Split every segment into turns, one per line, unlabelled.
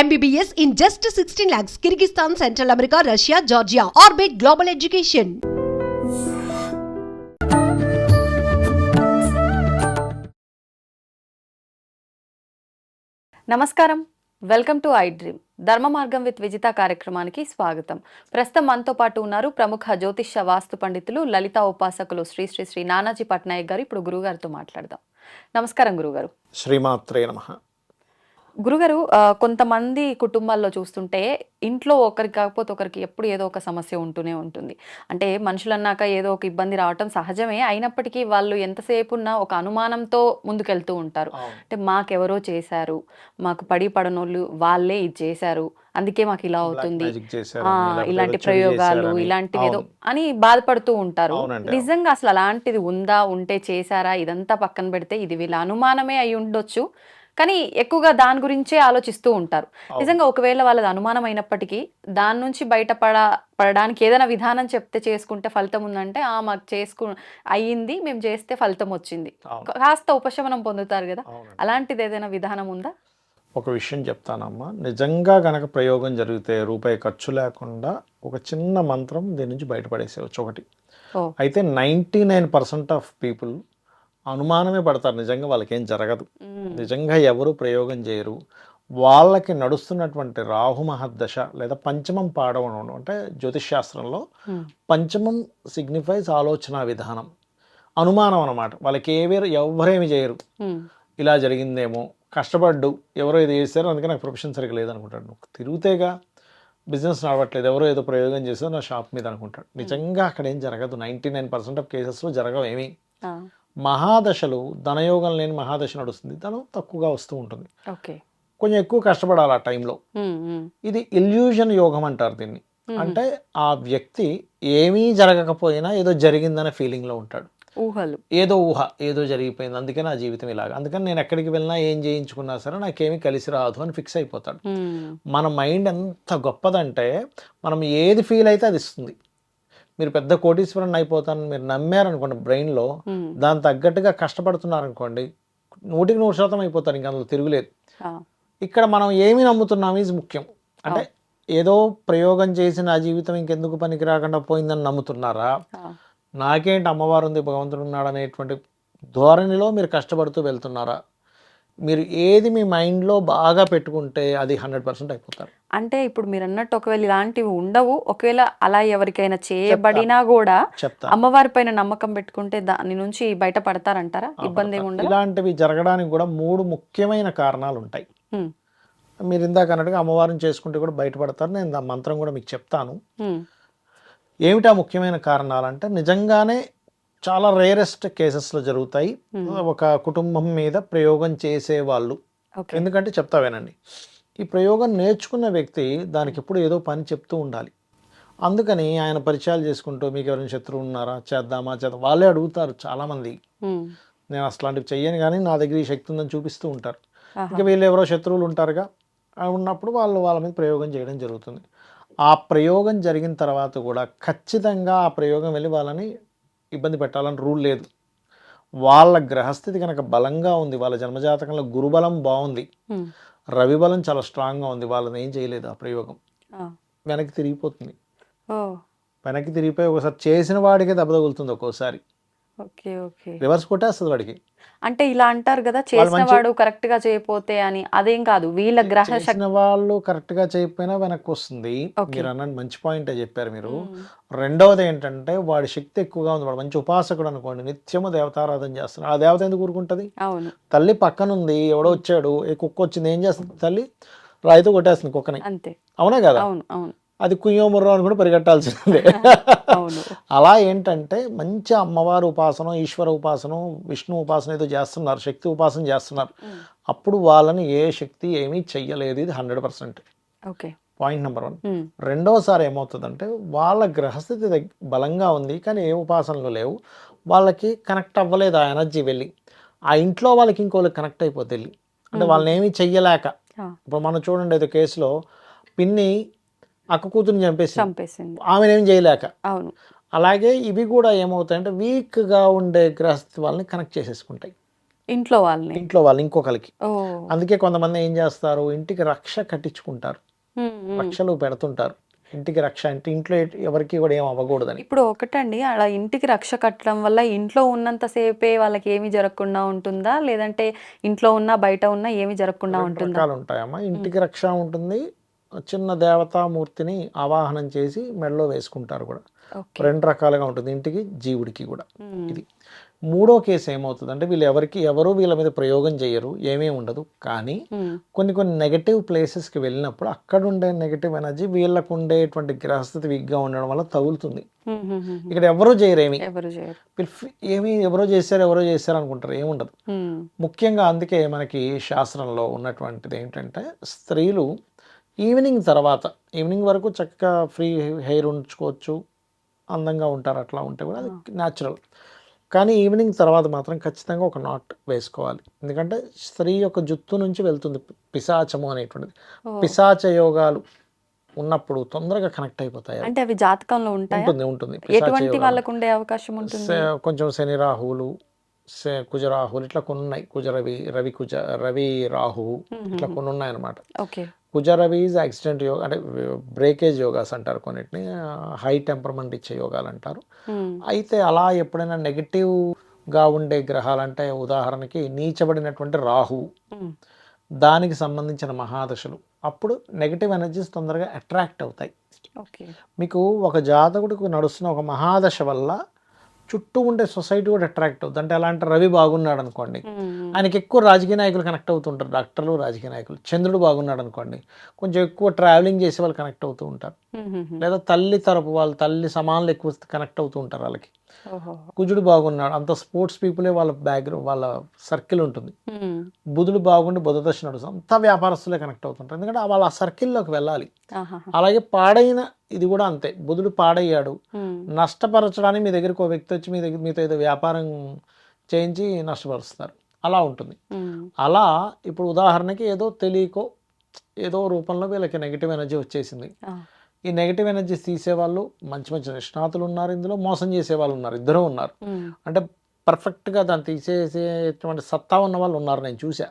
MBBS in just 16 lakhs. Kyrgyzstan, Central America, Russia, Georgia. Orbit Global Education.
నమస్కారం, welcome to I dream. ధర్మ మార్గం with Vijitha కార్యక్రమానికి స్వాగతం. ప్రస్తుతం మనతో పాటు ఉన్నారు ప్రముఖ జ్యోతిష్య వాస్తు పండితులు, లలిత ఉపాసకులు శ్రీ శ్రీ శ్రీ నానాజీ పట్నాయక్ గారు. ఇప్పుడు గురుగారితో మాట్లాడదాం. నమస్కారం గురుగారు.
శ్రీమాత్రే నమః.
గురుగారు, కొంతమంది కుటుంబాల్లో చూస్తుంటే ఇంట్లో ఒకరికి కాకపోతే ఒకరికి ఎప్పుడు ఏదో ఒక సమస్య ఉంటూనే ఉంటుంది. అంటే మనుషులన్నాక ఏదో ఒక ఇబ్బంది రావటం సహజమే. అయినప్పటికీ వాళ్ళు ఎంతసేపు ఉన్నా ఒక అనుమానంతో ముందుకెళ్తూ ఉంటారు. అంటే మాకెవరో చేశారు, మాకు పడనోళ్ళు వాళ్ళే ఇది చేశారు, అందుకే మాకు ఇలా అవుతుంది, ఇలాంటి ప్రయోగాలు ఇలాంటివి ఏదో అని బాధపడుతూ ఉంటారు. నిజంగా అసలు అలాంటిది ఉందా, ఉంటే చేశారా, ఇదంతా పక్కన పెడితే ఇది వీళ్ళ అనుమానమే అయి ఉండొచ్చు, కానీ ఎక్కువగా దాని గురించే ఆలోచిస్తూ ఉంటారు. నిజంగా ఒకవేళ వాళ్ళది అనుమానం అయినప్పటికీ దాని నుంచి పడడానికి ఏదైనా విధానం చెప్తే చేసుకుంటే ఫలితం ఉందంటే మాకు అయ్యింది, మేము చేస్తే ఫలితం వచ్చింది, కాస్త ఉపశమనం పొందుతారు కదా. అలాంటిది ఏదైనా విధానం ఉందా?
ఒక విషయం చెప్తానమ్మా. నిజంగా గనక ప్రయోగం జరిగితే రూపాయి ఖర్చు లేకుండా ఒక చిన్న మంత్రం దీని నుంచి బయటపడేసేవచ్చు ఒకటి. అయితే 99% ఆఫ్ పీపుల్ అనుమానమే పడతారు, నిజంగా వాళ్ళకేం జరగదు, నిజంగా ఎవరు ప్రయోగం చేయరు. వాళ్ళకి నడుస్తున్నటువంటి రాహు మహర్దశ లేదా పంచమం పాడవడం, అంటే జ్యోతిష్ శాస్త్రంలో పంచమం సిగ్నిఫైస్ ఆలోచన విధానం, అనుమానం అన్నమాట. వాళ్ళకి ఎవరేమి చేయరు, ఇలా జరిగిందేమో, కష్టపడ్డు ఎవరో ఇది చేశారు అందుకే నాకు ప్రొఫెషన్ సరిగ్గా లేదనుకుంటాడు. నువ్వు తిరుగుతేగా బిజినెస్ నడవట్లేదు, ఎవరో ఏదో ప్రయోగం చేశారు నా షాప్ మీద అనుకుంటాడు. నిజంగా అక్కడ ఏం జరగదు. 99% ఆఫ్ కేసెస్లో జరగవు ఏమీ. మహాదశలు, ధనయోగం లేని మహాదశ నడుస్తుంది, ధనం తక్కువగా వస్తూ ఉంటుంది, కొంచెం ఎక్కువ కష్టపడాలి ఆ టైంలో. ఇది ఇల్యూజన్ యోగం అంటారు దీన్ని. అంటే ఆ వ్యక్తి ఏమీ జరగకపోయినా ఏదో జరిగిందనే ఫీలింగ్లో ఉంటాడు, ఏదో జరిగిపోయింది, అందుకే నా జీవితం ఇలాగ, అందుకని నేను ఎక్కడికి వెళ్ళినా ఏం చేయించుకున్నా సరే నాకేమీ కలిసి రాదు అని ఫిక్స్ అయిపోతాడు. మన మైండ్ ఎంత గొప్పదంటే మనం ఏది ఫీల్ అయితే అది ఇస్తుంది. మీరు పెద్ద కోటీశ్వరుని అయిపోతాను మీరు నమ్మారనుకోండి బ్రెయిన్లో, దాని తగ్గట్టుగా కష్టపడుతున్నారనుకోండి 100% అయిపోతారు, ఇంకా అందులో తిరుగులేదు. ఇక్కడ మనం ఏమి నమ్ముతున్నాం ఇది ముఖ్యం. అంటే ఏదో ప్రయోగం చేసి నా జీవితం ఇంకెందుకు పనికి రాకుండా పోయిందని నమ్ముతున్నారా, నాకేంటి అమ్మవారు ఉంది, భగవంతుడు ఉన్నాడు అనేటువంటి ధోరణిలో మీరు కష్టపడుతూ వెళ్తున్నారా? మీరు ఏది మీ మైండ్లో బాగా పెట్టుకుంటే అది 100% అయిపోతారు.
అంటే ఇప్పుడు మీరు అన్నట్టు ఒకవేళ ఇలాంటివి ఉండవు, ఒకవేళ అలా ఎవరికైనా చేయబడినా కూడా అమ్మవారి పైన నమ్మకం పెట్టుకుంటే దాని నుంచి బయటపడతారంటారా? ఇబ్బంది ఏమి ఉండదు.
ఇలాంటివి జరగడానికి కూడా 3 ముఖ్యమైన కారణాలు ఉంటాయి. మీరు ఇందాక అన్నట్టుగా అమ్మవారిని చేసుకుంటే కూడా బయటపడతారు. నేను ఆ మంత్రం కూడా మీకు చెప్తాను. ఏమిటా ముఖ్యమైన కారణాలంటే నిజంగానే చాలా రేరెస్ట్ కేసెస్లో జరుగుతాయి. ఒక కుటుంబం మీద ప్రయోగం చేసేవాళ్ళు, ఎందుకంటే చెప్తా వినండి. ఈ ప్రయోగం నేర్చుకున్న వ్యక్తి దానికి ఎప్పుడు ఏదో పని చెప్తూ ఉండాలి. అందుకని ఆయన పరిచయాలు చేసుకుంటూ మీకు ఎవరైనా శత్రువు ఉన్నారా, చేద్దాం వాళ్ళే అడుగుతారు చాలామంది. నేను అట్లాంటివి చెయ్యను కానీ నా దగ్గర ఈ శక్తి ఉందని చూపిస్తూ ఉంటారు. ఇంకా వీళ్ళు ఎవరో శత్రువులు ఉంటారుగా, ఉన్నప్పుడు వాళ్ళ మీద ప్రయోగం చేయడం జరుగుతుంది. ఆ ప్రయోగం జరిగిన తర్వాత కూడా ఖచ్చితంగా ఆ ప్రయోగం వెళ్ళి వాళ్ళని ఇబ్బంది పెట్టాలని రూల్ లేదు. వాళ్ళ గ్రహస్థితి కనుక బలంగా ఉంది, వాళ్ళ జన్మజాతకంలో గురుబలం బాగుంది, రవి బలం చాలా స్ట్రాంగ్గా ఉంది, వాళ్ళని ఏం చేయలేదు ఆ ప్రయోగం, వెనక్కి తిరిగిపోతుంది. వెనక్కి తిరిగిపోయి ఒకసారి చేసిన వాడికే దెబ్బ తగులుతుంది, ఒక్కోసారి రివర్స్ కొట్టేస్తుంది వాడికి.
అంటే ఇలా అంటారు కదా, చేసిన వాడు కరెక్ట్ గా చేయకపోతే అని. అదేం కాదు, వీళ్ళ గ్రహ
చేసిన వాళ్ళు కరెక్ట్ గా చేయకపోయినా వెనక్కి వస్తుంది. మీరు అన్నది మంచి పాయింటే చెప్పారు మీరు. రెండవది ఏంటంటే వాడి శక్తి ఎక్కువగా ఉంది, వాడు మంచి ఉపాసకుడు అనుకోండి, నిత్యము దేవతారాధన చేస్తున్నాడు. ఆ దేవత ఎందుకు ఊరుకుంటది? తల్లి పక్కనుంది, ఎవడో వచ్చాడు, ఏ కుక్క వచ్చింది, ఏం చేస్తుంది తల్లి? రాయితో కొట్టేస్తుంది కుక్కని, అవునా కదా? అది కుయ్యోముర్రం అని కూడా పరిగెట్టాల్సిందే. అలా ఏంటంటే మంచి అమ్మవారి ఉపాసన, ఈశ్వర ఉపాసన, విష్ణు ఉపాసన ఏదో చేస్తున్నారు, శక్తి ఉపాసన చేస్తున్నారు. అప్పుడు వాళ్ళని ఏ శక్తి ఏమీ చెయ్యలేదు. ఇది 100% పాయింట్ నెంబర్ 1. రెండోసారి ఏమవుతుందంటే వాళ్ళ గ్రహస్థితి బలంగా ఉంది కానీ ఏ ఉపాసనలు లేవు, వాళ్ళకి కనెక్ట్ అవ్వలేదు ఆ ఎనర్జీ వెళ్ళి, ఆ ఇంట్లో వాళ్ళకి ఇంకోళ్ళకి కనెక్ట్ అయిపోతే వెళ్ళి, అంటే వాళ్ళని ఏమీ చెయ్యలేక. ఇప్పుడు మనం చూడండి, ఏదో కేసులో పిన్ని అక్క కూతురుని చంపేసింది, ఆమెనేం చేయలేక. అలాగే ఇవి కూడా ఏమవుతాయంటే వీక్గా ఉండే గ్రహస్థితి వాళ్ళని కనెక్ట్ చేసేసుకుంటాయి.
ఇంట్లో వాళ్ళని.
ఇంట్లో వాళ్ళు ఇంకొకరికి.
ఓహ్!
అందుకే కొంతమంది ఏం చేస్తారు, ఇంటికి రక్ష కట్టించుకుంటారు, రక్షలు పెడుతుంటారు. ఇంటికి రక్ష అంటే ఇంట్లో ఎవరికి కూడా ఏం అవ్వకూడదని.
ఇప్పుడు ఒకటండి అలా ఇంటికి రక్ష కట్టడం వల్ల ఇంట్లో ఉన్నంత సేపే వాళ్ళకి ఏమీ జరగకుండా ఉంటుందా? లేదంటే ఇంట్లో ఉన్నా, బయట ఉన్నా ఏమీ జరగకుండా
రెండు
ఉంటుందా?
రకాలు ఉంటాయమ్మా. ఇంటికి రక్ష ఉంటుంది, చిన్న దేవతామూర్తిని ఆవాహనం చేసి మెడలో వేసుకుంటారు కూడా.
ఓకే.
రెండు రకాలుగా ఉంటుంది, ఇంటికి జీవుడికి కూడా. ఇది మూడో కేసు ఏమవుతుందంటే వీళ్ళు ఎవరు వీళ్ళ మీద ప్రయోగం చేయరు, ఏమీ ఉండదు. కానీ కొన్ని నెగటివ్ ప్లేసెస్కి వెళ్ళినప్పుడు అక్కడ ఉండే నెగటివ్ ఎనర్జీ వీళ్ళకు ఉండేటువంటి గ్రహస్థితి వీక్గా ఉండడం వల్ల తగులుతుంది. ఇక్కడ ఎవరో చేయరు,
ఎవరు చేయరు.
ఏమి ఎవరో చేశారు అనుకుంటారు, ఏముండదు. ముఖ్యంగా అందుకే మనకి శాస్త్రంలో ఉన్నటువంటిది ఏంటంటే స్త్రీలు ఈవినింగ్ వరకు చక్కగా ఫ్రీ హెయిర్ ఉంచుకోవచ్చు, అందంగా ఉంటారు, అట్లా ఉంటే కూడా అది న్యాచురల్. కానీ ఈవినింగ్ తర్వాత మాత్రం ఖచ్చితంగా ఒక నాట్ వేసుకోవాలి. ఎందుకంటే స్త్రీ యొక్క జుత్తు నుంచి వెళ్తుంది పిశాచము అనేటువంటిది. పిశాచ యోగాలు ఉన్నప్పుడు తొందరగా కనెక్ట్ అయిపోతాయి.
అంటే అవి జాతకంలో ఉంటాయా?
ఉంటుంది.
ఎటువంటి వాళ్ళకు ఉండే అవకాశం ఉంటుంది?
కొంచెం శని రాహువులు, కుజరాహువులు ఇట్లా కొన్ని ఉన్నాయి. రవి రాహువు ఇట్లా కొన్ని ఉన్నాయి అన్నమాట.
ఓకే.
కుజరవి ఈజ్ యాక్సిడెంట్ యోగా, అంటే బ్రేకేజ్ యోగాస్ అంటారు, కొన్నిటిని హై టెంపర్మెంట్ ఇచ్చే యోగాలు అంటారు. అయితే అలా ఎప్పుడైనా నెగిటివ్గా ఉండే గ్రహాలు అంటే ఉదాహరణకి నీచబడినటువంటి రాహువు, దానికి సంబంధించిన మహాదశలు, అప్పుడు నెగిటివ్ ఎనర్జీస్ తొందరగా అట్రాక్ట్ అవుతాయి. మీకు ఒక జాతకుడికి నడుస్తున్న ఒక మహాదశ వల్ల చుట్టూ ఉండే సొసైటీ కూడా అట్రాక్ట్ అవుతుంది. అంటే అలాంటి రవి బాగున్నాడు అనుకోండి, ఆయనకి ఎక్కువ రాజకీయ నాయకులు కనెక్ట్ అవుతుంటారు, డాక్టర్లు, రాజకీయ నాయకులు. చంద్రుడు బాగున్నాడు అనుకోండి, కొంచెం ఎక్కువ ట్రావెలింగ్ చేసే వాళ్ళు కనెక్ట్ అవుతూ ఉంటారు. లేదా తల్లి తరపు వాళ్ళు, తల్లి సమానులు ఎక్కువ కనెక్ట్ అవుతూ ఉంటారు వాళ్ళకి. కుజుడు బాగున్నాడు, అంత స్పోర్ట్స్ పీపులే వాళ్ళ బ్యాక్గ్రౌండ్, వాళ్ళ సర్కిల్ ఉంటుంది. బుధుడు బాగుండి బుధ దశ నడుస్తుంది, అంతా వ్యాపారస్తులే కనెక్ట్ అవుతుంటారు, ఎందుకంటే వాళ్ళ ఆ సర్కిల్లోకి వెళ్ళాలి. అలాగే పాడైన ఇది కూడా అంతే. బుధుడు పాడయ్యాడు, నష్టపరచడానికి మీ దగ్గరికి ఒక వ్యక్తి వచ్చి మీతో ఏదో వ్యాపారం చేయించి నష్టపరుస్తారు, అలా ఉంటుంది. అలా ఇప్పుడు ఉదాహరణకి ఏదో తెలియకో ఏదో రూపంలో వీళ్ళకి నెగిటివ్ ఎనర్జీ వచ్చేసింది. ఈ నెగిటివ్ ఎనర్జీస్ తీసేవాళ్ళు మంచి నిష్ణాతులు ఉన్నారు, ఇందులో మోసం చేసే వాళ్ళు ఉన్నారు, ఇద్దరు ఉన్నారు. అంటే పర్ఫెక్ట్గా దాన్ని తీసేసేటువంటి సత్తా ఉన్న వాళ్ళు ఉన్నారు, నేను చూసా.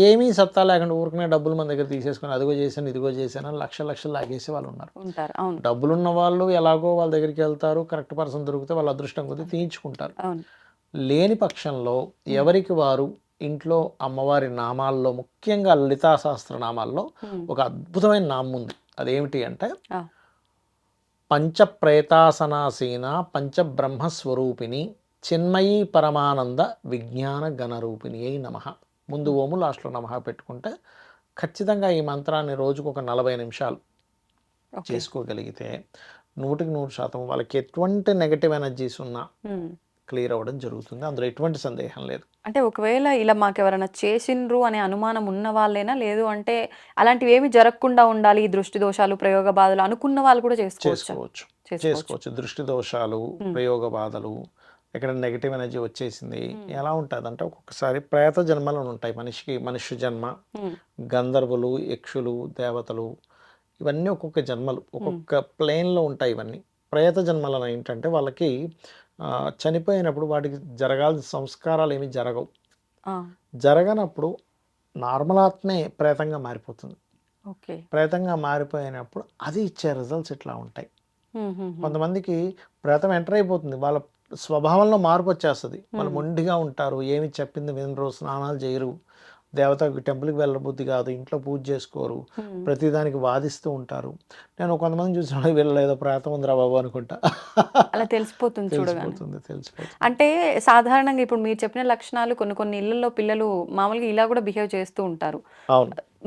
ఏమీ సత్తా లేకుండా ఊరికనే డబ్బులు మన దగ్గర తీసేసుకొని అదిగో చేశాను ఇదిగో చేశాను అని లక్షలు లాగేసే వాళ్ళు ఉన్నారు. డబ్బులున్న వాళ్ళు ఎలాగో వాళ్ళ దగ్గరికి వెళ్తారు, కరెక్ట్ పర్సన్ దొరికితే వాళ్ళ అదృష్టం కొద్దీ తీయించుకుంటారు. లేని పక్షంలో ఎవరికి వారు ఇంట్లో అమ్మవారి నామాల్లో, ముఖ్యంగా లలితా సహస్ర నామాల్లో ఒక అద్భుతమైన నామం ఉంది. అదేమిటి అంటే పంచప్రేతాసనాసీన పంచబ్రహ్మస్వరూపిణి చిన్మయీ పరమానంద విజ్ఞాన గణరూపిణి అయి నమః. ముందు ఓము, లాస్ట్లో నమః పెట్టుకుంటే ఖచ్చితంగా ఈ మంత్రాన్ని రోజుకు ఒక 40 నిమిషాలు చేసుకోగలిగితే 100% వాళ్ళకి ఎటువంటి నెగటివ్ ఎనర్జీస్ ఉన్నా క్లియర్ అవ్వడం జరుగుతుంది. అందులో ఎటువంటి సందేహం లేదు.
అంటే ఒకవేళ ఇలా మాకు ఎవరైనా చేసిండ్రు అనే అనుమానం ఉన్న వాళ్ళేనా? లేదు అంటే అలాంటివి ఏమి జరగకుండా ఉండాలి, ఈ దృష్టి దోషాలు, ప్రయోగ బాధలు అనుకున్న వాళ్ళు కూడా చేసుకోవచ్చు.
దృష్టి దోషాలు, ప్రయోగ బాధలు, ఇక్కడ నెగిటివ్ ఎనర్జీ వచ్చేసింది, ఎలా ఉంటుంది అంటే ఒక్కొక్కసారి ప్రేత జన్మలు ఉంటాయి మనిషి జన్మ, గంధర్వులు, యక్షులు, దేవతలు, ఇవన్నీ ఒక్కొక్క జన్మలు ఒక్కొక్క ప్లేన్లో ఉంటాయి. ఇవన్నీ ప్రేత జన్మలను ఏంటంటే వాళ్ళకి చనిపోయినప్పుడు వాటికి జరగాల్సిన సంస్కారాలు ఏమి జరగనప్పుడు నార్మల్ ఆత్మే ప్రేతంగా మారిపోతుంది. ప్రేతంగా మారిపోయినప్పుడు అది ఇచ్చే రిజల్ట్స్ ఇట్లా ఉంటాయి. కొంతమందికి ప్రేతం ఎంటర్ అయిపోతుంది, వాళ్ళ స్వభావంలో మార్పు వచ్చేస్తుంది. వాళ్ళు మొండిగా ఉంటారు, ఏమి చెప్పింది వినరు, స్నానాలు చేయరు, దేవతకి టెంపుల్కి వెళ్ళబుద్ధి కాదు, ఇంట్లో పూజ చేసుకోరు, ప్రతిదానికి వాదిస్తూ ఉంటారు. నేను కొంతమంది చూసిన వీళ్ళు ఏదో ప్రేతం ఉందిరా బాబు అనుకుంటా,
అలా తెలిసిపోతుంది. అంటే సాధారణంగా ఇప్పుడు మీరు చెప్పిన లక్షణాలు కొన్ని ఇళ్లలో పిల్లలు మామూలుగా ఇలా కూడా బిహేవ్ చేస్తూ ఉంటారు.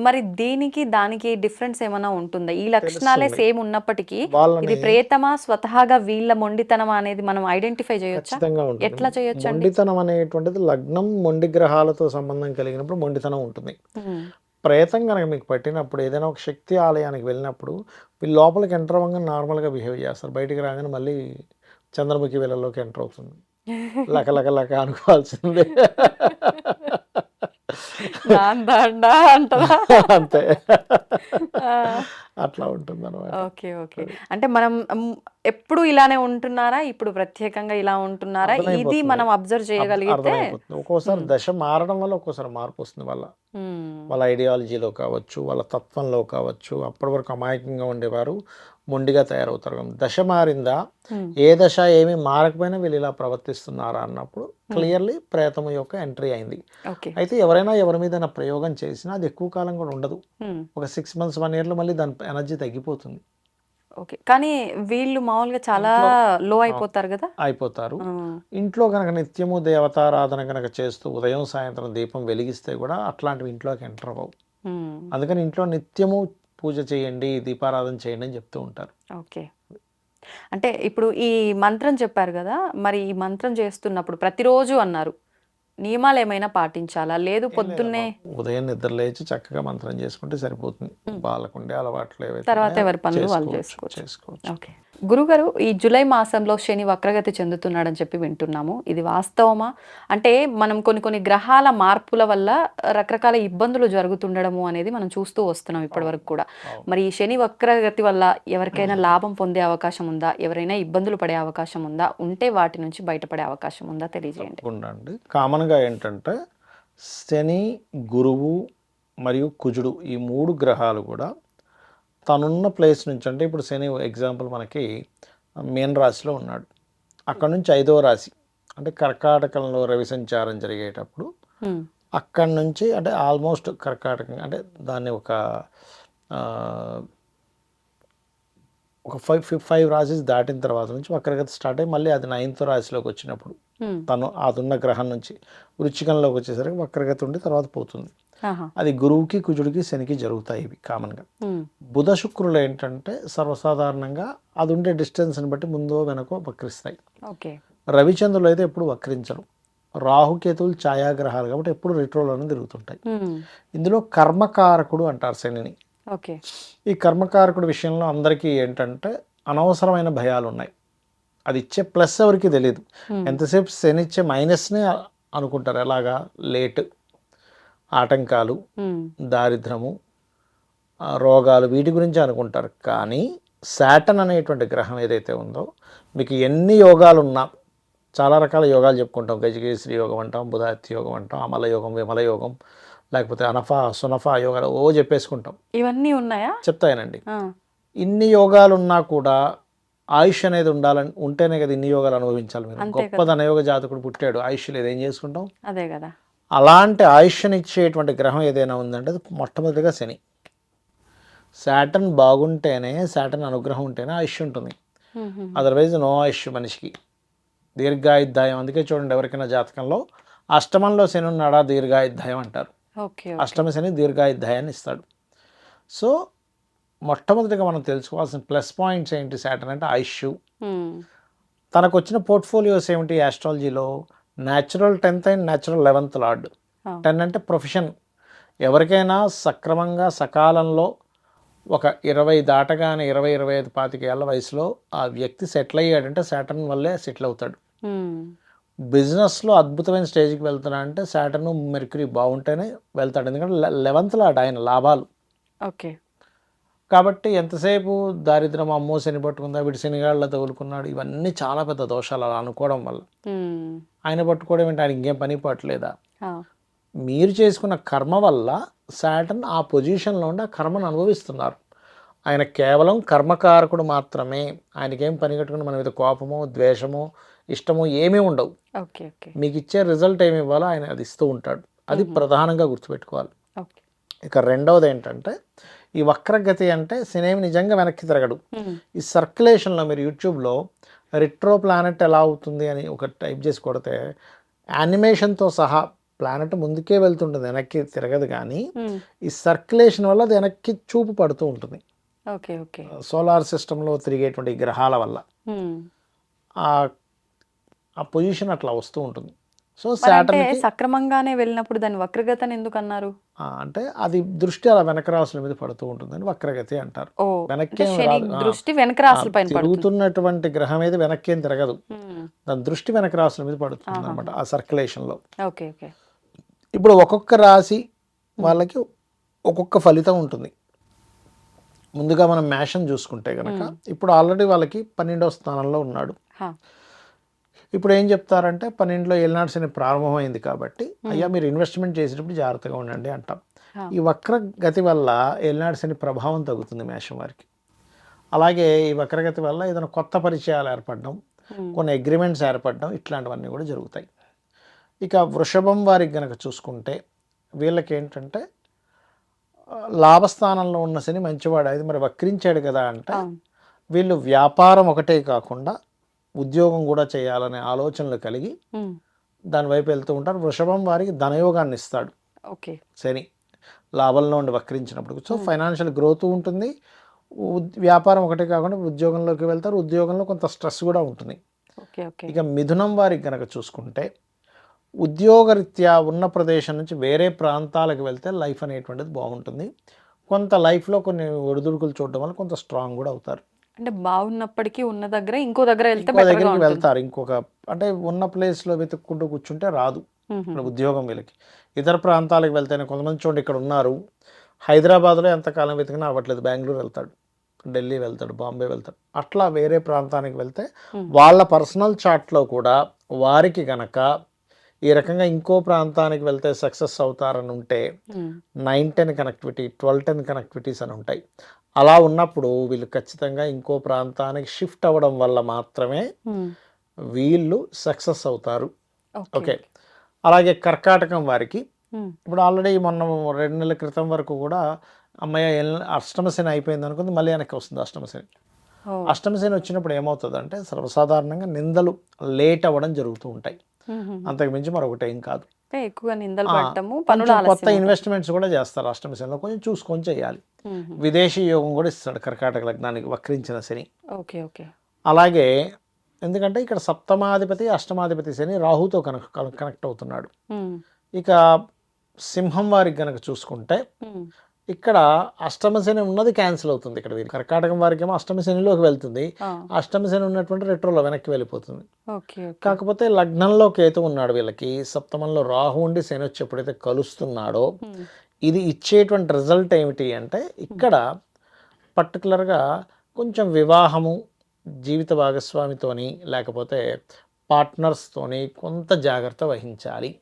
మరి దీనికి దానికి డిఫరెన్స్ ఏమైనా ఉంటుందా? ఈ లక్షణాలే సేమ్ ఉన్నప్పటికీ ఇది ప్రేతమా స్వతహాగా వీళ్ళ మొండితనం అనేది మనం ఐడెంటిఫై చేయొచ్చా? ఎట్లా చేయొచ్చు?
మొండితనం అనేటువంటిది లగ్నం మొండి గ్రహాలతో సంబంధం కలిగినప్పుడు మొండితనం ఉంటుంది. ప్రేతం కనుక మీకు పట్టినప్పుడు ఏదైనా ఒక శక్తి ఆలయానికి వెళ్ళినప్పుడు వీళ్ళు లోపలికి ఎంటర్ అవ్వగానే నార్మల్గా బిహేవ్ చేస్తారు, బయటికి రాగానే మళ్ళీ చంద్రముఖి వేళల్లోకి ఎంటర్ అవుతుంది, లక అనుకోవాల్సిందే.
నాందా అంటదా?
అంతే.
ఆ!
అట్లా ఉంటుందన్నమాట.
ఓకే. ఓకే. అంటే మనం ఎప్పుడు ఇలానే ఉంటున్నారా? ఇప్పుడు ప్రత్యేకంగా ఇలా ఉంటున్నారా? ఇది
అర్థమైపోతుంది.
మనం అబ్జర్వ్ చేయగలిగితే
అర్థమైపోతుంది. ఒక్కోసారి
హ్మ్.
దశ మారడం వల్ల ఒక్కోసారి మార్పొస్తుంది
హ్మ్.
వాళ్ళ ఐడియాలజీలో కావచ్చు, వాళ్ళ తత్వంలో కావచ్చు. అప్పటి వరకు అమాయకంగా ఉండేవారు మొండిగా తయారవుతారు. దశ మారిందా,
హ్మ్.
ఏ దశ ఏమి మారకపోయినా వీళ్ళు ఇలా ప్రవర్తిస్తున్నారా అన్నప్పుడు
హ్మ్.
క్లియర్‌లీ ప్రేతం యొక్క ఎంట్రీ అయింది.
ఓకే.
అయితే ఎవరైనా ఎవరి మీదైనా ప్రయోగం చేసినా అది ఎక్కువ కాలం కూడా ఉండదు.
హ్మ్.
ఒక 6 మంత్స్, 1 ఇయర్‌లో మళ్ళీ దాని ఎనర్జీ తగ్గిపోతుంది.
ఓకే. కానీ వీళ్ళు మామూలుగా చాలా
ఇంట్లో
లో
ఆ!
అయిపోతారు గదా!
అయిపోతారు.
ఆ!
ఇంట్లో గనక నిత్యము దేవతారాధన గనక చేస్తూ ఉదయం, సాయంత్రం దీపం వెలిగిస్తే గూడా అట్లాంటివి ఇంట్లోకి ఎంటర్ అవ్వవు.
హ్మ్.
అందుకని ఇంట్లో నిత్యము పూజ చేయండి, దీపారాధన చేయండి అని చెప్తూ ఉంటారు.
ఓకే. అంటే ఇప్పుడు ఈ మంత్రం చెప్పారు గదా! మరి ఈ మంత్రం చేస్తున్నప్పుడు ప్రతిరోజు అన్నారు. నియమాలేమైనా పాటించాలా? లేదు
ఏం లేదమ్మా.
పొద్దున్నే
ఉదయం నిద్ర లేచి చక్కగా మంత్రం చేసుకుంటే సరిపోతుంది.
హ్మ్.
వాళ్ళకుండే అలవాట్లు ఏవైతే
తర్వాత
ఉన్నాయో
ఎవరి పనులు వాళ్ళు
చేసుకోవచ్చు.
చేసుకోవచ్చు.
చేసుకోవచ్చు.
ఓకే. గురుగారు ఈ జూలై మాసంలో శని వక్రగతి చెందుతున్నాడని చెప్పి వింటున్నాము. ఇది వాస్తవమా? అంటే మనం కొన్ని కొన్ని గ్రహాల మార్పుల వల్ల రకరకాల ఇబ్బందులు జరుగుతుండడము అనేది మనం చూస్తూ వస్తున్నాం
అవును.
ఇప్పటివరకు కూడా.
అవును.
మరి ఈ శని వక్రగతి వల్ల ఎవరికైనా లాభం పొందే అవకాశం ఉందా? ఎవరైనా ఇబ్బందులు పడే అవకాశం ఉందా? ఉంటే వాటి నుంచి బయటపడే అవకాశం ఉందా? తెలియజేయండి.
తప్పకుండా అండి. కామన్‌గా ఏంటంటే శని, గురువు మరియు కుజుడు ఈ 3 గ్రహాలు గూడా తనున్న ప్లేస్ నుంచి అంటే ఇప్పుడు శని ఎగ్జాంపుల్ మనకి మీన రాశిలో ఉన్నాడు. అక్కడి నుంచి 5వ రాశి అంటే కర్కాటకంలో రవి సంచారం జరిగేటప్పుడు
హ్మ్.
అక్కడి నుంచి అంటే ఆల్మోస్ట్ కర్కాటకం అంటే దాన్ని ఒక ఆహ్, ఒక 5 రాశీస్ దాటిన తర్వాత నుంచి వక్రగతి స్టార్ట్ అయ్యి మళ్ళీ అది 9th రాశిలోకి వచ్చినప్పుడు
హ్మ్.
తను అదున్న గ్రహం నుంచి వృశ్చికంలోకి వచ్చేసరికి వక్రగతి ఉండి తర్వాత పోతుంది.
ఆహా!
అది గురువుకి, కుజుడికి, శనికి జరుగుతాయి ఇవి కామన్‌గా.
హ్మ్.
బుధ, శుక్రులు ఏంటంటే సర్వసాధారణంగా అది ఉండే డిస్టెన్స్‌ని బట్టి ముందో వెనకో వక్రిస్తాయి.
ఓకే.
రవిచంద్రులు అయితే ఎప్పుడు వక్రించరు. రాహుకేతువులు ఛాయాగ్రహాలు కాబట్టి ఎప్పుడు రిట్రోలోనే తిరుగుతుంటాయి.
హ్మ్.
ఇందులో కర్మకారకుడు అంటారు శనిని.
ఓకే.
ఈ కర్మకారకుడి విషయంలో అందరికీ ఏంటంటే అనవసరమైన భయాలున్నాయి. అది ఇచ్చే ప్లస్ ఎవరికీ తెలీదు.
హ్మ్.
ఎంతసేపు శని ఇచ్చే మైనస్‌నే అనుకుంటారు. ఎలాగా లేట్, ఆటంకాలు,
హ్మ్.
దారిద్రము, రోగాలు వీటి గురించే అనుకుంటారు. కానీ సాటర్న్ అనేటువంటి గ్రహం ఏదైతే ఉందో మీకు ఎన్ని యోగాలున్నా చాలా రకాల యోగాలు చెప్పుకుంటాం. గజకేసరి యోగం అంటాం, బుధాత్య యోగం అంటాం, అమల యోగం, విమల యోగం, లేకపోతే అనఫా, సునఫా యోగాలు చెప్పేసుకుంటాం.
ఇవన్నీ ఉన్నాయా?
చెప్తాయనండి.
ఆ!
ఇన్ని యోగాలున్నా కూడా ఆయుష్ అనేది ఉంటేనే కదా ఇన్ని యోగాలు అనుభవించాలి మీరు.
అంతే
గొప్ప
కదా!
ధనయోగ జాతకుడు పుట్టాడు. ఆయుష్ లేదు ఏం చేసుకుంటాం?
అదే గదా!
అలాంటి ఆయుష్నిచ్చేటువంటి గ్రహం ఏదైనా ఉందంటే అది మొట్టమొదటిగా శని. సాటర్న్ బాగుంటేనే, సాటర్న్ అనుగ్రహం ఉంటేనే ఆయుష్ ఉంటుంది.
హుహుహు.
అదర్వైజ్ నో ఆయుష్ మనిషికి. దీర్ఘాయుర్దాయం అందుకే చూడండి ఎవరికైనా జాతకంలో అష్టమంలో శని ఉన్నాడా దీర్ఘాయుర్దాయం అంటారు.
ఓకే. ఓకే.
అష్టమ శని దీర్ఘాయుర్దాయాన్ని ఇస్తాడు. సో మొట్టమొదటిగా మనం తెలుసుకోవాల్సిన ప్లస్ పాయింట్స్ ఏంటి సాటర్న్ అంటే ఆయుష్.
హ్మ్.
తనకు వచ్చిన పోర్ట్ఫోలియోస్ ఏమిటి ఆస్ట్రాలజీలో natural 10th and natural 11th lord.
ఆ!
10 అంటే ప్రొఫెషన్. ఎవరికైనా సక్రమంగా సకాలంలో ఒక 20 దాటగానే 20, 25, 25 ఏళ్ల వయసులో ఆ వ్యక్తి సెటిల్ అయ్యాడంటే సాటర్న్ వల్లే సెటిల్ అవుతాడు.
హ్మ్.
బిజినెస్లో అద్భుతమైన స్టేజ్కి వెళ్తున్నా అంటే సాటర్న్ మెర్క్యూరీ బాగుంటేనే వెళ్తాడు. ఎందుకంటే 11th లార్డ్ ఆయన లాభాలు.
ఓకే.
కాబట్టి ఎంతసేపు దారిద్రం అమ్మో శని పట్టుకుందా వీడు శనిగాళ్ళ తగులుకున్నాడు ఇవన్నీ చాలా పెద్ద దోషాలు అలా అనుకోవడం వల్ల.
హ్మ్.
ఆయన పట్టుకోవడం ఏంటి ఆయన ఇంకేం పని పట్టలేదా?
ఆ!
మీరు చేసుకున్న కర్మ వల్ల సాటర్న్ ఆ పొజిషన్లో ఉండి ఆ కర్మను అనుభవిస్తున్నారు. ఆయన కేవలం కర్మకారకుడు మాత్రమే. ఆయనకేం పని కట్టుకుని మన మీద కోపమో, ద్వేషమో, ఇష్టమో ఏమీ ఉండవు.
ఓకే. ఓకే.
మీకు ఇచ్చే రిజల్ట్ ఏమి ఇవ్వాలో ఆయన అది ఇస్తూ ఉంటాడు. అది ప్రధానంగా గుర్తుపెట్టుకోవాలి.
ఓకే.
ఇక రెండవది ఏంటంటే ఈ వక్రగతి అంటే శనేమి నిజంగా వెనక్కి తిరగడు.
హ్మ్.
ఈ సర్క్యులేషన్లో మీరు యూట్యూబ్లో రిట్రో ప్లానెట్ ఎలా అవుతుంది అని ఒక టైప్ చేసి కొడితే యానిమేషన్తో సహా ప్లానెట్ ముందుకే వెళ్తుంటుంది వెనక్కి తిరగదు. కానీ
హ్మ్.
ఈ సర్క్యులేషన్ వల్ల అది వెనక్కి చూపు పడుతూ ఉంటుంది.
ఓకే. ఓకే.
సోలార్ సిస్టంలో తిరిగేటువంటి గ్రహాల వల్ల
హ్మ్.
ఆ ఆ పొజిషన్ అట్లా వస్తూ ఉంటుంది. సో
మరంటే
సాటర్న్కి
సక్రమంగానే వెళ్ళినప్పుడు దాన్ని వక్రగతని ఎందుకన్నారు?
అంటే అది దృష్టి అలా వెనక రాసుల మీద పడుతూ ఉంటుందని వక్రగతి అంటారు.
ఓహ్! అంటే
వెనక్కేం
శని
రాదు.
దృష్టి వెనక రాసుల పైన పడుతుంది.
తిరుగుతున్నటువంటి గ్రహం ఏది వెనక్కేం తిరగదు.
హ్మ్.
దాని దృష్టి వెనక రాసుల మీద పడుతుంది
ఆహాహా!
అనమాట ఆ సర్క్యులేషన్లో.
ఓకే. ఓకే.
ఇప్పుడు ఒక్కొక్క రాశి వాళ్ళకి ఒక్కొక్క ఫలితం ఉంటుంది. ముందుగా మనం మేషం చూసుకుంటే కనుక ఇప్పుడు ఆల్రెడీ వాళ్ళకి 12వ స్థానంలో ఉన్నాడు. ఇప్పుడు ఏం చెప్తారంటే 12లో ఏలినాటి శని ప్రారంభమైంది కాబట్టి అయ్యా మీరు ఇన్వెస్ట్మెంట్ చేసేటప్పుడు జాగ్రత్తగా ఉండండి అంటాం. ఈ వక్ర గతి వల్ల ఏలినాటి శని ప్రభావం తగ్గుతుంది మేషం వారికి. అలాగే ఈ వక్రగతి వల్ల ఏదైనా కొత్త పరిచయాలు ఏర్పడడం, కొన్ని అగ్రిమెంట్స్ ఏర్పడడం, ఇట్లాంటివన్నీ కూడా జరుగుతాయి. ఇక వృషభం వారికి గనక చూసుకుంటే వీళ్ళకి ఏంటంటే లాభస్థానంలో ఉన్న శని మంచివాడు, అది మరి వక్రించాడు కదా అంటే వీళ్ళు వ్యాపారం ఒకటే కాకుండా ఉద్యోగం కూడా చేయాలనే ఆలోచనలు కలిగి దాని వైపు వెళ్తూ ఉంటారు. వృషభం వారికి ధనయోగాన్ని ఇస్తాడు శని లాభంలో ఉండి వక్రించినప్పుడు. సో ఫైనాన్షియల్ గ్రోత్ ఉంటుంది, వ్యాపారం ఒకటే కాకుండా ఉద్యోగంలోకి వెళ్తారు, ఉద్యోగంలో కొంత స్ట్రెస్ కూడా ఉంటుంది. ఇక మిథునం వారికి కనుక చూసుకుంటే ఉద్యోగరీత్యా ఉన్న ప్రదేశం నుంచి వేరే ప్రాంతాలకు వెళ్తే లైఫ్ అనేటువంటిది బాగుంటుంది. కొంత లైఫ్లో కొన్ని ఒడిదుడుకులు చూడడం వల్ల కొంత స్ట్రాంగ్ కూడా అవుతారు.
అంటే బాగున్నప్పటికీ ఉన్న దగ్గర ఇంకో దగ్గర
వెళ్తారు. ఇంకొక అంటే ఉన్న ప్లేస్లో వెతుక్కుంటూ కూర్చుంటే రాదు ఉద్యోగం వీళ్ళకి. ఇతర ప్రాంతాలకు వెళ్తేనే కొంతమంది చూడండి ఇక్కడ ఉన్నారు, హైదరాబాద్లో ఎంతకాలం వెతికినా అవ్వట్లేదు, బెంగళూరు వెళ్తాడు, ఢిల్లీ వెళ్తాడు, బాంబే వెళ్తాడు. అట్లా వేరే ప్రాంతానికి వెళ్తే వాళ్ళ పర్సనల్ చార్ట్లో కూడా వారికి గనక ఈ రకంగా ఇంకో ప్రాంతానికి వెళ్తే సక్సెస్ అవుతారని ఉంటే 9-10 కనెక్టివిటీ, 12-10 కనెక్టివిటీస్ అని ఉంటాయి. అలా ఉన్నప్పుడు వీళ్ళు ఖచ్చితంగా ఇంకో ప్రాంతానికి షిఫ్ట్ అవ్వడం వల్ల మాత్రమే వీళ్ళు సక్సెస్ అవుతారు. ఓకే. అలాగే కర్కాటకం వారికి ఇప్పుడు ఆల్రెడీ మొన్న 2 నెలల క్రితం వరకు కూడా అమ్మాయి అష్టమశని అయిపోయింది అనుకుంది, మళ్ళీ వెనక్కి వస్తుంది అష్టమశని. అష్టమశని వచ్చినప్పుడు ఏమవుతుందంటే సర్వసాధారణంగా నిందలు లేట్ అవ్వడం జరుగుతూ ఉంటాయి, అంతకు మించి మరొకటి ఏం కాదు.
ఎక్కువ నిందలు
కొత్త ఇన్వెస్ట్మెంట్స్ కూడా చేస్తారు అష్టమశనిలో, కొంచెం చూసుకొని చేయాలి. విదేశీ యోగం కూడా ఇస్తాడు కర్కాటక లగ్నానికి వక్రించిన శని. అలాగే ఎందుకంటే ఇక్కడ సప్తమాధిపతి అష్టమాధిపతి శని రాహుతో కనెక్ట్ అవుతున్నాడు. ఇక సింహం వారికి గనక చూసుకుంటే ఇక్కడ అష్టమశని ఉన్నది క్యాన్సిల్ అవుతుంది. ఇక్కడ వీరి కర్కాటకం వారికి ఏమో అష్టమశనిలోకి వెళ్తుంది, అష్టమశని ఉన్నటువంటి రెట్రోలో వెనక్కి వెళ్ళిపోతుంది. కాకపోతే లగ్నంలో కేతు ఉన్నాడు వీళ్ళకి, సప్తమంలో రాహు ఉండి శని వచ్చి ఎప్పుడైతే కలుస్తున్నాడో ఇది ఇచ్చేటువంటి రిజల్ట్ ఏమిటి అంటే ఇక్కడ పర్టికులర్గా కొంచెం వివాహము, జీవిత భాగస్వామితోని లేకపోతే పార్ట్నర్స్తోని కొంత జాగ్రత్త వహించాలి.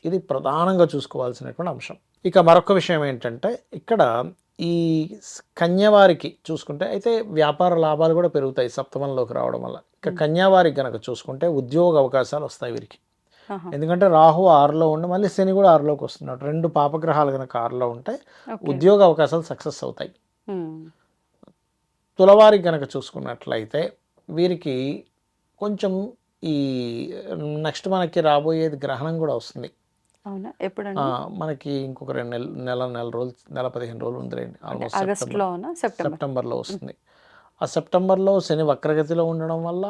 ఇది ప్రధానంగా చూసుకోవాల్సినటువంటి అంశం. ఇక మరొక విషయం ఏంటంటే ఇక్కడ ఈ కన్యవారికి చూసుకుంటే అయితే వ్యాపార లాభాలు కూడా పెరుగుతాయి సప్తమంలోకి రావడం వల్ల. ఇక కన్యావారికి గనక చూసుకుంటే ఉద్యోగ అవకాశాలు వస్తాయి వీరికి. ఎందుకంటే రాహు 6లో ఉండి మళ్ళీ శని కూడా 6లోకి వస్తున్నాడు. 2 పాపగ్రహాలు కనుక 6లో ఉంటే ఉద్యోగ అవకాశాలు సక్సెస్ అవుతాయి. తులవారికి గనక చూసుకున్నట్లయితే వీరికి కొంచెం ఈ నెక్స్ట్ మనకి రాబోయేది గ్రహణం కూడా వస్తుంది. మనకి ఇంకొక 2 నెల రోజులు, నెల 15 రోజులు ఉందిలేండి, ఆల్మోస్ట్ సెప్టెంబర్లో వస్తుంది. ఆ సెప్టెంబర్లో శని వక్రగతిలో ఉండడం వల్ల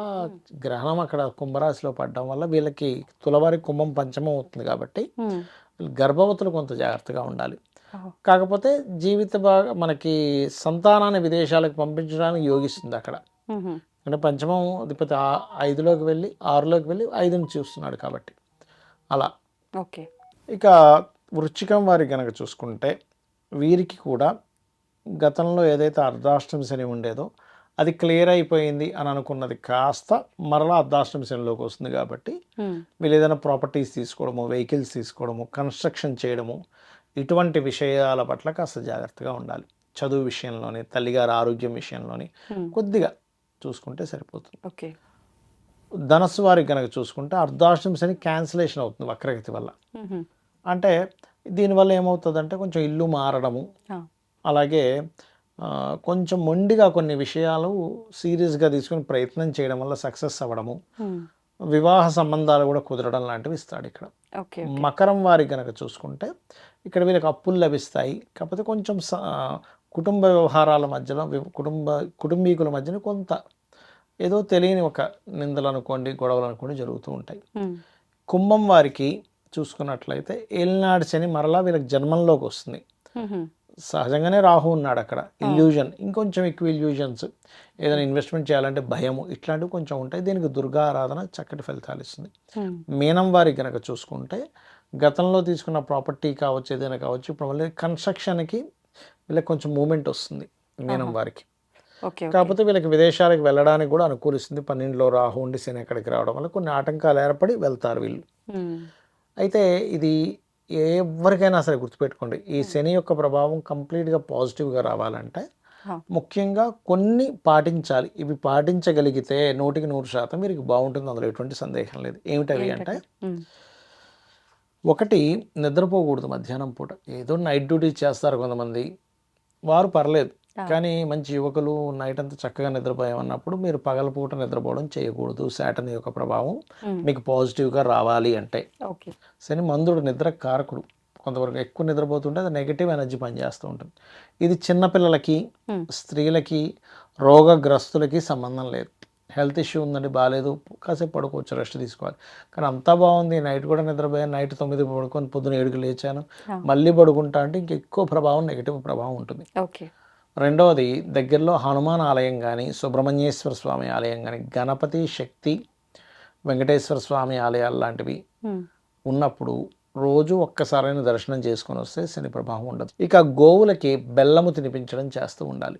గ్రహణం అక్కడ కుంభరాశిలో పడడం వల్ల వీళ్ళకి తులవారి కుంభం పంచమం అవుతుంది కాబట్టి గర్భవతులు కొంత జాగ్రత్తగా ఉండాలి. కాకపోతే మనకి సంతానాన్ని విదేశాలకు పంపించడానికి యోగిస్తుంది అక్కడ. అంటే పంచమం అధిపతి 5లోకి వెళ్ళి 6లోకి వెళ్ళి 5ని చూస్తున్నాడు కాబట్టి అలా. ఇక వృశ్చికం వారికి గనక చూసుకుంటే వీరికి కూడా గతంలో ఏదైతే అర్ధాష్టమి శని ఉండేదో అది క్లియర్ అయిపోయింది అని అనుకున్నది కాస్త మరలా అర్ధాష్టమి శనిలోకి వస్తుంది కాబట్టి వీళ్ళు ఏదైనా ప్రాపర్టీస్ తీసుకోవడము, వెహికల్స్ తీసుకోవడము, కన్స్ట్రక్షన్ చేయడము, ఇటువంటి విషయాల పట్ల కాస్త జాగ్రత్తగా ఉండాలి. చదువు విషయంలోని, తల్లిగారి ఆరోగ్యం విషయంలోని కొద్దిగా చూసుకుంటే సరిపోతుంది. ధనస్సు వారికి కనుక చూసుకుంటే అర్ధాష్టమి శని క్యాన్సిలేషన్ అవుతుంది వక్రగతి వల్ల. అంటే దీనివల్ల ఏమవుతుందంటే కొంచెం ఇల్లు మారడము, అలాగే కొంచెం మొండిగా కొన్ని విషయాలు సీరియస్గా తీసుకుని ప్రయత్నం చేయడం వల్ల సక్సెస్ అవ్వడము, వివాహ సంబంధాలు కూడా కుదరడం లాంటివి ఇస్తాడు ఇక్కడ. మకరం వారికి కనుక చూసుకుంటే ఇక్కడ వీళ్ళకి అప్పులు లభిస్తాయి. కాకపోతే కొంచెం కుటుంబ వ్యవహారాల మధ్యలో కుటుంబీకుల మధ్యన కొంత ఏదో తెలియని ఒక నిందలు అనుకోండి, గొడవలు అనుకోండి జరుగుతూ ఉంటాయి. కుంభం వారికి చూసుకున్నట్లయితే ఏలినాటి శని మరలా వీళ్ళకి జన్మంలోకి వస్తుంది. సహజంగానే రాహు ఉన్నాడు అక్కడ, ఇల్యూజన్, ఇంకొంచెం ఎక్కువ ఇల్యూజన్స్, ఏదైనా ఇన్వెస్ట్మెంట్ చేయాలంటే భయము, ఇట్లాంటివి కొంచెం ఉంటాయి. దీనికి దుర్గా ఆరాధన చక్కటి ఫలితాలు ఇస్తుంది. మీనం వారికి కనుక చూసుకుంటే గతంలో తీసుకున్న ప్రాపర్టీ కావచ్చు, ఏదైనా కావచ్చు, ఇప్పుడు మళ్ళీ కన్స్ట్రక్షన్కి వీళ్ళకి కొంచెం మూమెంట్ వస్తుంది మీనం వారికి.
ఓకే.
కాకపోతే వీళ్ళకి విదేశాలకు వెళ్ళడానికి కూడా అనుకూలిస్తుంది. 12లో రాహు ఉండి శని ఎక్కడికి రావడం వల్ల కొన్ని ఆటంకాలు ఏర్పడి వెళ్తారు వీళ్ళు. అయితే ఇది ఎవరికైనా సరే గుర్తుపెట్టుకోండి, ఈ శని యొక్క ప్రభావం కంప్లీట్గా పాజిటివ్గా రావాలంటే ముఖ్యంగా కొన్ని పాటించాలి. ఇవి పాటించగలిగితే 100% వీరికి బాగుంటుంది, అందులో ఎటువంటి సందేహం లేదు. ఏమిటవి అంటే, ఒకటి, నిద్రపోకూడదు మధ్యాహ్నం పూట. ఏదో నైట్ డ్యూటీ చేస్తారు కొంతమంది, వారు పర్లేదు. కానీ మంచి యువకులు నైట్ అంతా చక్కగా నిద్రపోయామన్నప్పుడు మీరు పగలపూట నిద్రపోవడం చేయకూడదు. శాటర్న్ యొక్క ప్రభావం మీకు పాజిటివ్గా రావాలి అంటే. శని మందుడు నిద్ర కారకుడు. కొంతవరకు ఎక్కువ నిద్రపోతుంటే అది నెగిటివ్ ఎనర్జీ పనిచేస్తూ ఉంటుంది. ఇది చిన్నపిల్లలకి, స్త్రీలకి, రోగగ్రస్తులకి సంబంధం లేదు. హెల్త్ ఇష్యూ ఉందండి, బాగాలేదు, కాసేపు పడుకోవచ్చు, రెస్ట్ తీసుకోవాలి. కానీ అంతా బాగుంది, నైట్ కూడా నిద్రపోయాను, నైట్ 9 పడుకొని పొద్దున 7కి లేచాను, మళ్ళీ పడుకుంటా అంటే ఇంకెక్కువ ప్రభావం, నెగిటివ్ ప్రభావం ఉంటుంది. రెండవది, దగ్గరలో హనుమాన్ ఆలయం కానీ, సుబ్రహ్మణ్యేశ్వర స్వామి ఆలయం కానీ, గణపతి, శక్తి, వెంకటేశ్వర స్వామి ఆలయాలు లాంటివి ఉన్నప్పుడు రోజు ఒక్కసారైన దర్శనం చేసుకొని వస్తే శని ప్రభావం ఉండదు. ఇక గోవులకి బెల్లము తినిపించడం చేస్తూ ఉండాలి,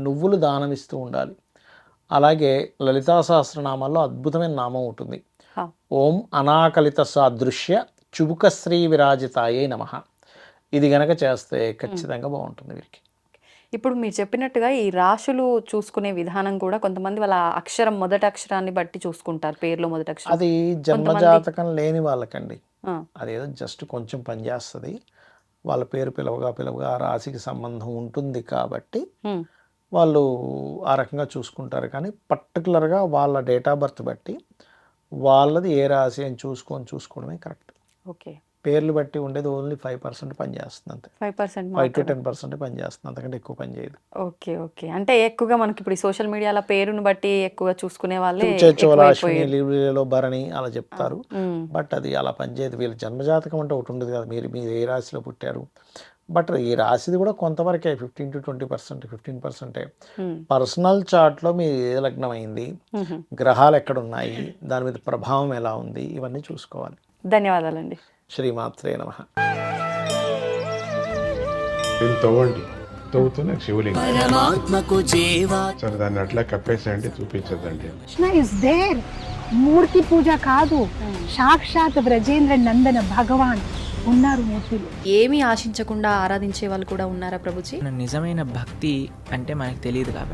నువ్వులు దానం ఇస్తూ ఉండాలి. అలాగే లలితా సహస్రనామాల్లో అద్భుతమైన నామం ఉంటుంది, ఓం అనాకలిత సాదృశ్య చుబుకశ్రీ విరాజితాయే నమః. ఇది గనక చేస్తే ఖచ్చితంగా బాగుంటుంది వీరికి.
ఇప్పుడు మీరు చెప్పినట్టుగా ఈ రాశులు చూసుకునే విధానం కూడా కొంతమంది వాళ్ళ అక్షరం, మొదటి అక్షరాన్ని బట్టి చూసుకుంటారు, పేర్లో మొదటి అక్షరం.
అది జన్మజాతకం లేని వాళ్ళకండి, అదేదో జస్ట్ కొంచెం పనిచేస్తుంది. వాళ్ళ పేరు పిలవగా ఆ రాశికి సంబంధం ఉంటుంది కాబట్టి వాళ్ళు ఆ రకంగా చూసుకుంటారు. కానీ పర్టికులర్గా వాళ్ళ డేట్ ఆఫ్ బర్త్ బట్టి వాళ్ళది ఏ రాశి అని చూసుకోవడమే కరెక్ట్.
ఓకే.
పేర్లు బట్టి ఉండేది ఓన్లీ 5% పనిచేస్తుంది, అంతే. 5 to 10% పనిచేస్తుంది, అంతకంటే ఎక్కువ పని చేయదు.
ఓకే. ఓకే. అంటే ఎక్కువగా మనకి ఇప్పుడు సోషల్ మీడియాలో పేరును బట్టి ఎక్కువగా చూసుకునే వాళ్ళే
అశ్విని, లీలో భరణి అలా చెప్తారు. బట్ అది అలా పనిచేయదు. వీళ్ళ జన్మజాతకం అంటే ఒకటి ఉండదు కదా, మీరు ఏ రాశిలో పుట్టారు. బట్ ఈ రాశిది కూడా కొంతవరకే, 15 to 20%, 15%. పర్సనల్ చార్ట్లో మీ ఏ లగ్నం అయింది, గ్రహాలు ఎక్కడున్నాయి, దాని మీద ప్రభావం ఎలా ఉంది, ఇవన్నీ చూసుకోవాలి.
ధన్యవాదాలండి.
శ్రీమాత్రే నమః.
దీన్ని తవ్వుతూనే శివలింగం. సరే, దాన్ని అట్లా కప్పేసేయండి, చూపించదండి.
Krishna is there. మూర్తి పూజ కాదు, సాక్షాత్ బ్రజేంద్ర నందన భగవాన్ ఉన్నారు మూర్తిలో.
ఏమీ ఆశించకుండా ఆరాధించే వాళ్ళు కూడా ఉన్నారా ప్రభుజీ?
నిజమైన భక్తి అంటే మనకు తెలియదు కాబట్టి